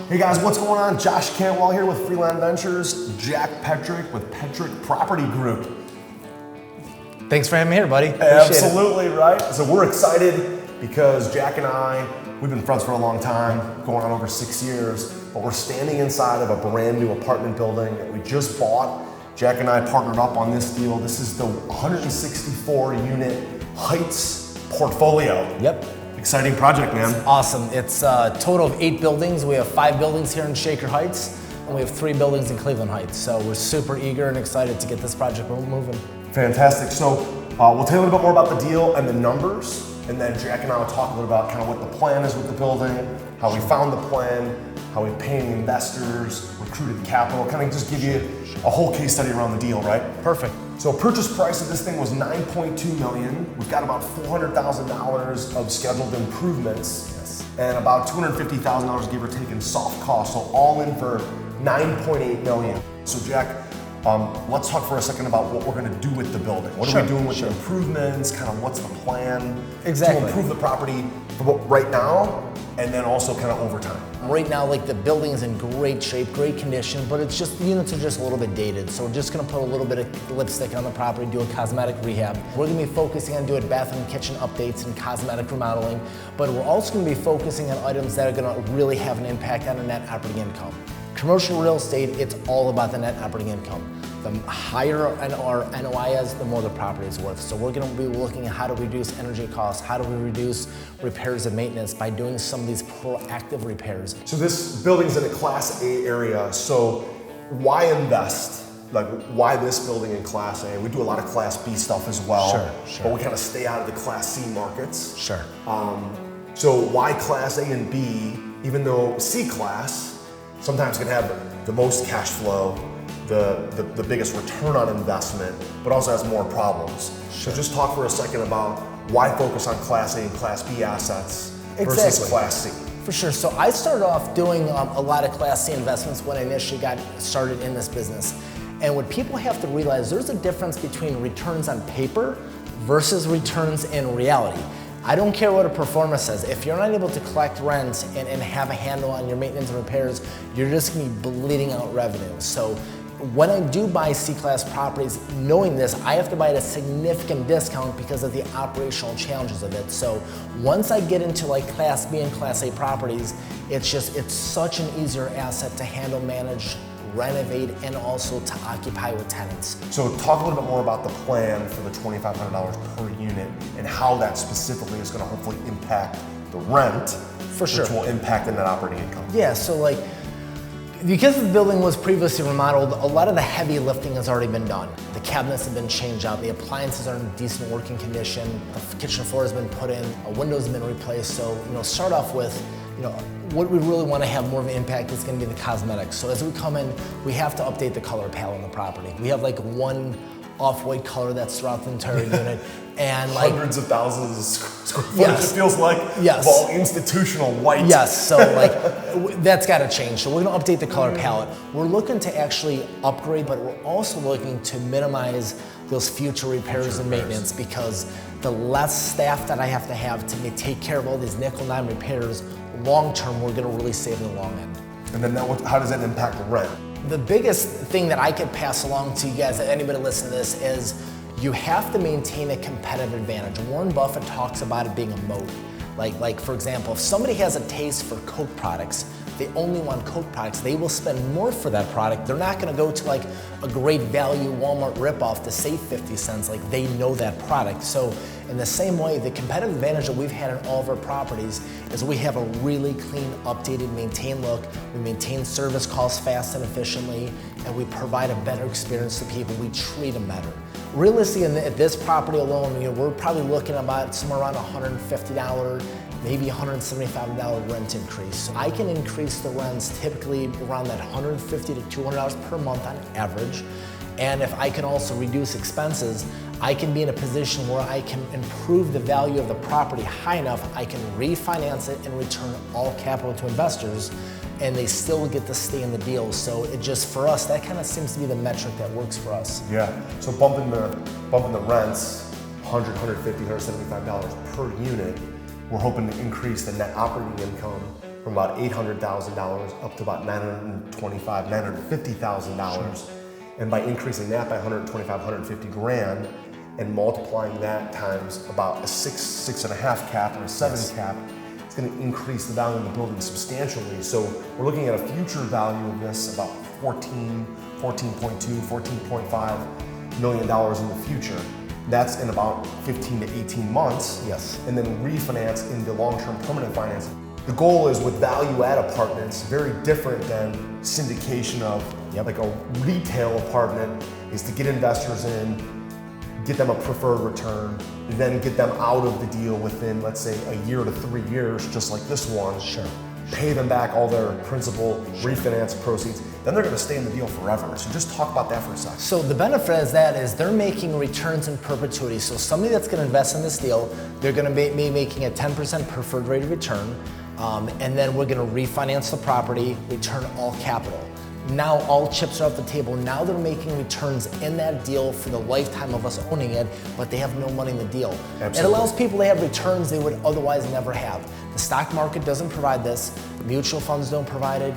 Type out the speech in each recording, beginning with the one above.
Hey guys, what's going on? Josh Cantwell here with Freeland Ventures, Jack Petrick with Petrick Property Group. Thanks for having me here, buddy. Absolutely, right? So we're excited because Jack and I, we've been friends for a long time, going on over 6 years, but we're standing inside of a brand new apartment building that we just bought. Jack and I partnered up on this deal. This is the 164 unit Heights portfolio. Yep. Exciting project, man. Awesome. It's a total of 8 buildings. We have 5 buildings here in Shaker Heights, and we have 3 buildings in Cleveland Heights. So we're super eager and excited to get this project moving. Fantastic. So we'll tell you a little bit more about the deal and the numbers, and then Jack and I will talk a little about kind of what the plan is with the building, how we found the plan, how we paid investors, recruited capital, kind of just give you a whole case study around the deal, right? Perfect. So purchase price of this thing was $9.2 million. We've got about $400,000 of scheduled improvements and about $250,000 give or take in soft costs. So all in for $9.8 million. So Jack, let's talk for a second about what we're going to do with the building. What are we doing with the improvements? Kind of what's the plan to improve the property for right now and then also kind of over time? Right now, like the building is in great shape, great condition, but it's just, the units are just a little bit dated. So we're just gonna put a little bit of lipstick on the property, do a cosmetic rehab. We're gonna be focusing on doing bathroom, kitchen updates and cosmetic remodeling, but we're also gonna be focusing on items that are gonna really have an impact on the net operating income. Commercial real estate, it's all about the net operating income. The higher our NOI is, the more the property is worth. So we're going to be looking at how to reduce energy costs, how do we reduce repairs and maintenance by doing some of these proactive repairs. So this building's in a Class A area, so why invest? Like, why this building in Class A? We do a lot of Class B stuff as well, but we kind of stay out of the Class C markets. Sure. So why Class A and B, even though C class sometimes can have the most cash flow, the biggest return on investment, but also has more problems. So just talk for a second about why focus on Class A and Class B assets versus Class C. For sure. So I started off doing a lot of Class C investments when I initially got started in this business. And what people have to realize, there's a difference between returns on paper versus returns in reality. I don't care what a proforma says. If you're not able to collect rent and have a handle on your maintenance and repairs, you're just gonna be bleeding out revenue. So when I do buy C-class properties, knowing this, I have to buy at a significant discount because of the operational challenges of it. So once I get into like Class B and Class A properties, it's such an easier asset to handle, manage, renovate, and also to occupy with tenants. So talk a little bit more about the plan for the $2,500 per unit and how that specifically is going to hopefully impact the rent, which will impact the net operating income. Yeah, so like, because the building was previously remodeled, a lot of the heavy lifting has already been done. The cabinets have been changed out, the appliances are in decent working condition, the kitchen floor has been put in, windows have been replaced. So, start off with, what we really want to have more of an impact is going to be the cosmetics. So as we come in, we have to update the color palette on the property. We have like one off-white color that's throughout the entire unit. And like hundreds of thousands of square footage, it feels like, of all institutional white. Yes, so like that's got to change. So we're going to update the color palette. We're looking to actually upgrade, but we're also looking to minimize those future repairs and maintenance, because the less staff that I have to take care of all these nickel and dime repairs, long term we're going to really save in the long end. And then how does that impact the rent? The biggest thing that I could pass along to you guys, anybody listening to this, is you have to maintain a competitive advantage. Warren Buffett talks about it being a moat. Like for example, if somebody has a taste for Coke products, they only want Coke products, they will spend more for that product. They're not gonna go to like a great value Walmart ripoff to save 50 cents, like they know that product. So in the same way, the competitive advantage that we've had in all of our properties is we have a really clean, updated, maintained look. We maintain service calls fast and efficiently, and we provide a better experience to people. We treat them better. Realistically, at this property alone, we're probably looking about somewhere around $150, maybe $175 rent increase. I can increase the rents typically around that $150 to $200 per month on average. And if I can also reduce expenses, I can be in a position where I can improve the value of the property high enough, I can refinance it and return all capital to investors, and they still get to stay in the deal. So it just, for us, that kind of seems to be the metric that works for us. Yeah, so bumping the rents, $100, $150, $175 per unit, we're hoping to increase the net operating income from about $800,000 up to about $950,000. And by increasing that by 125, 150 grand and multiplying that times about a 6.5 cap or a 7 cap, it's going to increase the value of the building substantially. So we're looking at a future value of this about $14.5 million in the future. That's in about 15 to 18 months. Yes. And then refinance into long-term permanent financing. The goal is with value-add apartments, very different than syndication of like a retail apartment, is to get investors in, get them a preferred return, then get them out of the deal within, let's say, a year to 3 years, just like this one. Sure. Pay them back all their principal, refinance proceeds, then they're gonna stay in the deal forever. So just talk about that for a second. So the benefit is that is they're making returns in perpetuity. So somebody that's gonna invest in this deal, they're gonna be making a 10% preferred rate of return, and then we're gonna refinance the property, return all capital. Now all chips are off the table. Now they're making returns in that deal for the lifetime of us owning it, but they have no money in the deal. Absolutely. It allows people to have returns they would otherwise never have. The stock market doesn't provide this. Mutual funds don't provide it.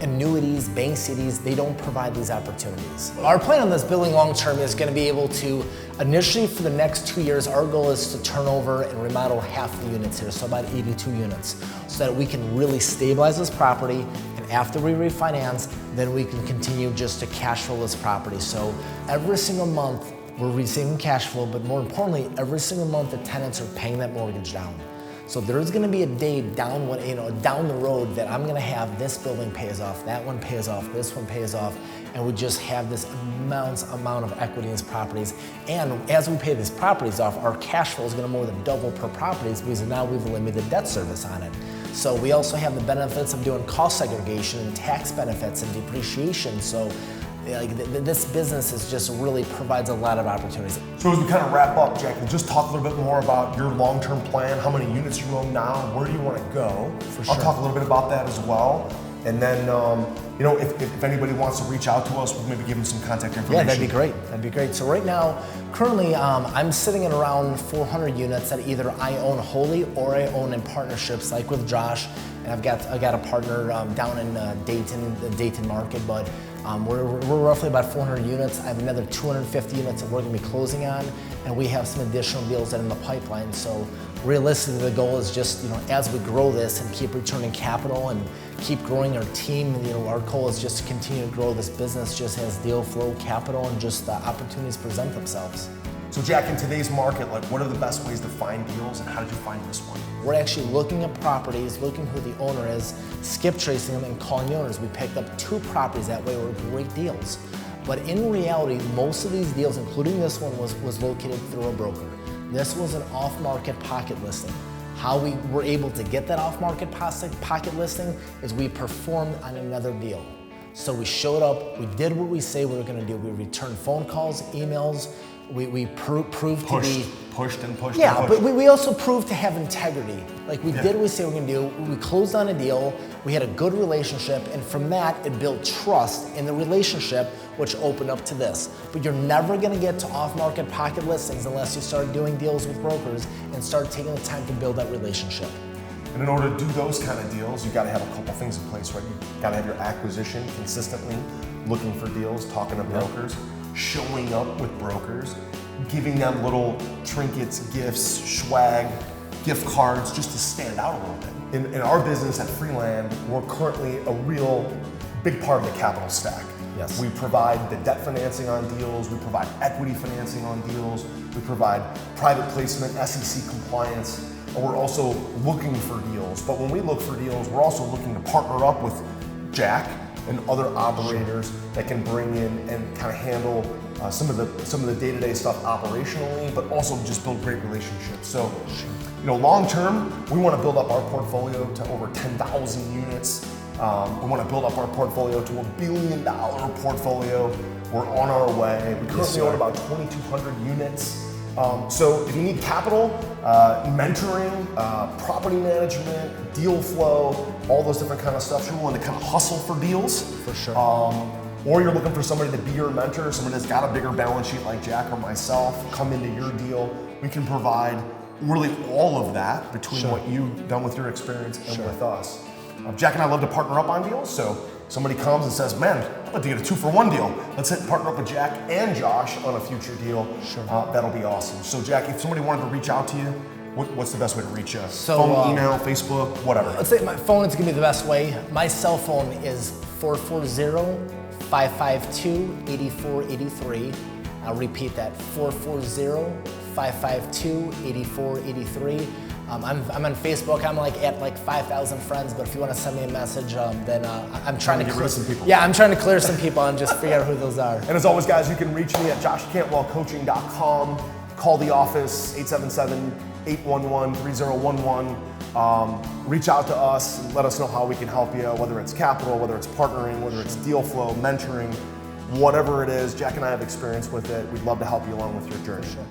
Annuities, bank CDs, they don't provide these opportunities. Our plan on this building long term is going to be able to, initially for the next 2 years, our goal is to turn over and remodel half the units here, so about 82 units, so that we can really stabilize this property, and after we refinance, then we can continue just to cash flow this property. So every single month, we're receiving cash flow, but more importantly, every single month the tenants are paying that mortgage down. So there's going to be a day down the road that I'm going to have this building pays off, that one pays off, this one pays off, and we just have this immense amount of equity in these properties. And as we pay these properties off, our cash flow is going to more than double per properties because now we've limited debt service on it. So we also have the benefits of doing cost segregation and tax benefits and depreciation. So this business is just really provides a lot of opportunities. So as we kind of wrap up, Jack, just talk a little bit more about your long-term plan, how many units you own now, where do you want to go? For sure. I'll talk a little bit about that as well. And then, if anybody wants to reach out to us, we'll maybe give them some contact information. Yeah, that'd be great. That'd be great. So right now, currently, I'm sitting at around 400 units that either I own wholly or I own in partnerships, like with Josh. And I got a partner down in Dayton, the Dayton market, but we're roughly about 400 units. I have another 250 units that we're going to be closing on, and we have some additional deals that are in the pipeline. So realistically, the goal is just, as we grow this and keep returning capital and keep growing our team, our goal is just to continue to grow this business just as deal flow, capital, and just the opportunities present themselves. So Jack, in today's market, what are the best ways to find deals, and how did you find this one? We're actually looking at properties, looking who the owner is, skip tracing them, and calling the owners. We picked up 2 properties that way, were great deals. But in reality, most of these deals, including this one, was located through a broker. This was an off-market pocket listing. How we were able to get that off-market pocket listing is we performed on another deal. So we showed up, we did what we say we were going to do. We returned phone calls, emails. We proved to be pushed. Yeah, but we also proved to have integrity. Like we did what we say we were going to do. We closed on a deal. We had a good relationship, and from that, it built trust in the relationship, which opened up to this. But you're never going to get to off-market pocket listings unless you start doing deals with brokers and start taking the time to build that relationship. And in order to do those kind of deals, you've got to have a couple things in place, right? You've got to have your acquisition consistently, looking for deals, talking to brokers, showing up with brokers, giving them little trinkets, gifts, swag, gift cards, just to stand out a little bit. In our business at Freeland, we're currently a real big part of the capital stack. Yes. We provide the debt financing on deals, we provide equity financing on deals, we provide private placement, SEC compliance, and we're also looking for deals. But when we look for deals, we're also looking to partner up with Jack and other operators that can bring in and kind of handle some of the day-to-day stuff operationally, but also just build great relationships. So, long term, we want to build up our portfolio to over 10,000 units. We want to build up our portfolio to $1 billion portfolio. We're on our way. We currently own about 2,200 units. So if you need capital, mentoring, property management, deal flow, all those different kind of stuff, you're willing to kind of hustle for deals. For sure. Or you're looking for somebody to be your mentor, somebody that's got a bigger balance sheet like Jack or myself, come into your deal. We can provide really all of that between what you've done with your experience and with us. Jack and I love to partner up on deals, so somebody comes and says, man, I'd like to get a 2-for-1 deal. Let's partner up with Jack and Josh on a future deal. Sure. That'll be awesome. So Jack, if somebody wanted to reach out to you, what's the best way to reach you? So, phone, email, Facebook, whatever. Let's say my phone is gonna be the best way. My cell phone is 440-552-8483. I'll repeat that, 440-552-8483. I'm on Facebook. I'm at 5,000 friends. But if you want to send me a message, then I'm trying to get rid of some people. Yeah, I'm trying to clear some people and just figure out who those are. And as always, guys, you can reach me at joshcantwellcoaching.com. Call the office 877-811-3011. Reach out to us and let us know how we can help you. Whether it's capital, whether it's partnering, whether it's deal flow, mentoring, whatever it is. Jack and I have experience with it. We'd love to help you along with your journey. Sure.